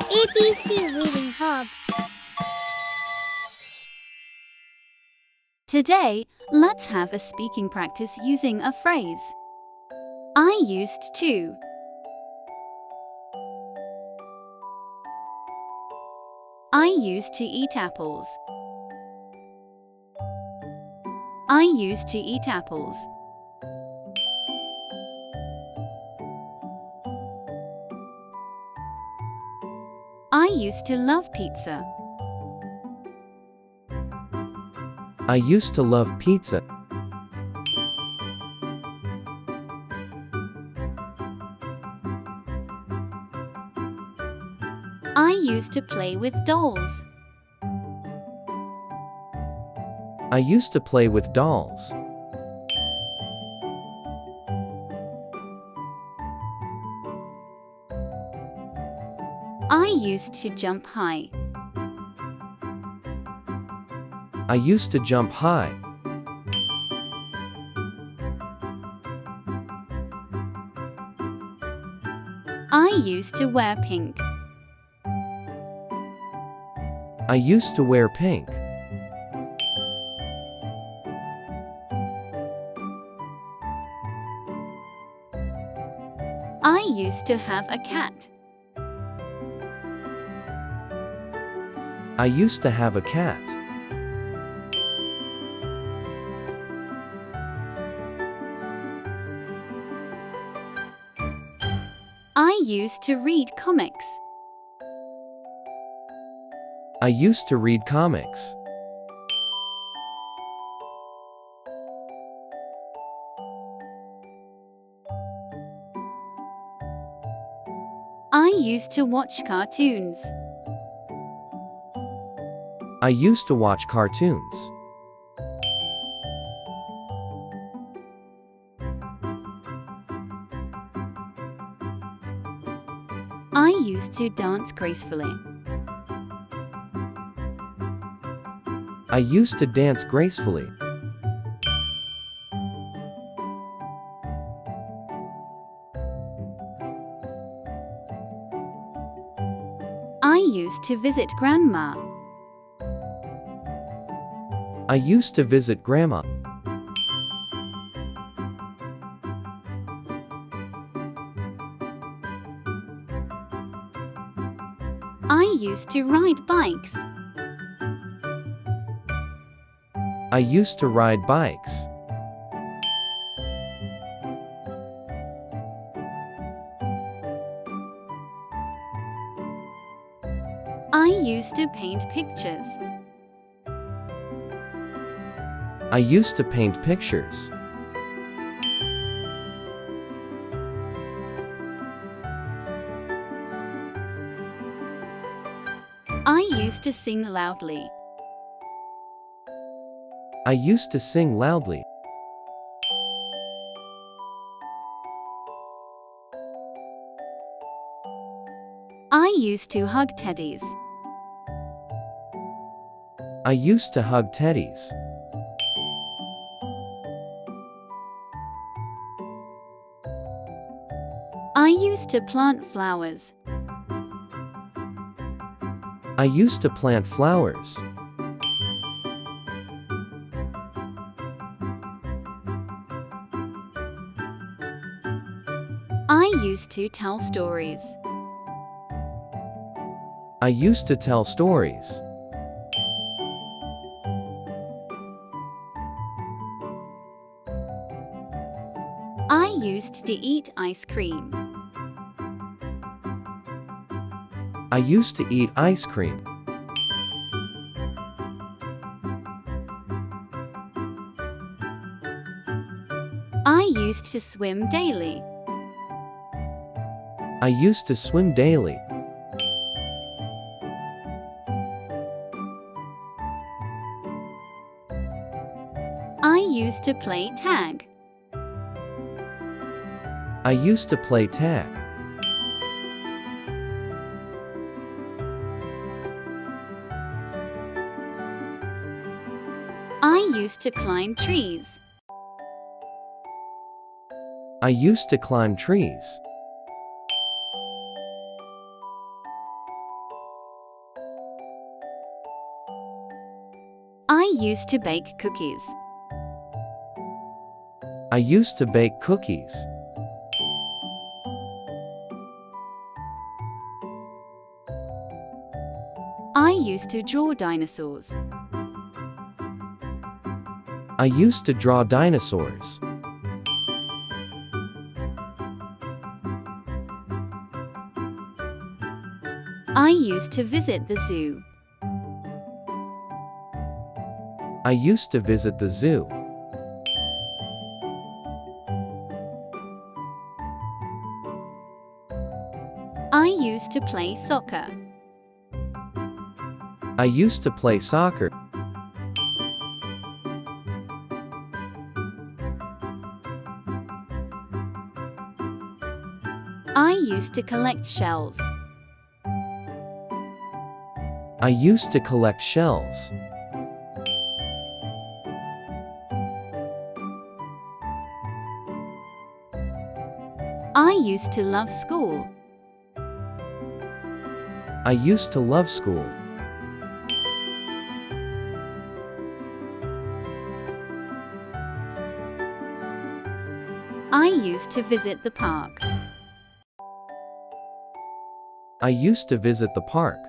ABC Reading Hub. Today, let's have a speaking practice using a phrase. I used to. I used to eat apples. I used to eat apples. I used to love pizza. I used to love pizza. I used to play with dolls. I used to play with dolls. I used to jump high. I used to jump high. I used to wear pink. I used to wear pink. I used to have a cat. I used to have a cat. I used to read comics. I used to read comics. I used to watch cartoons. I used to watch cartoons. I used to dance gracefully. I used to dance gracefully. I used to visit Grandma. I used to visit Grandma. I used to ride bikes. I used to ride bikes. I used to paint pictures. I used to paint pictures. I used to sing loudly. I used to sing loudly. I used to hug teddies. I used to hug teddies. I used to plant flowers. I used to plant flowers. I used to tell stories. I used to tell stories. I used to eat ice cream. I used to eat ice cream. I used to swim daily. I used to swim daily. I used to play tag. I used to play tag. I used to climb trees. I used to climb trees. I used to bake cookies. I used to bake cookies. I used to draw dinosaurs. I used to draw dinosaurs. I used to visit the zoo. I used to visit the zoo. I used to play soccer. I used to play soccer. I used to collect shells. I used to collect shells. I used to love school. I used to love school. I used to visit the park. I used to visit the park.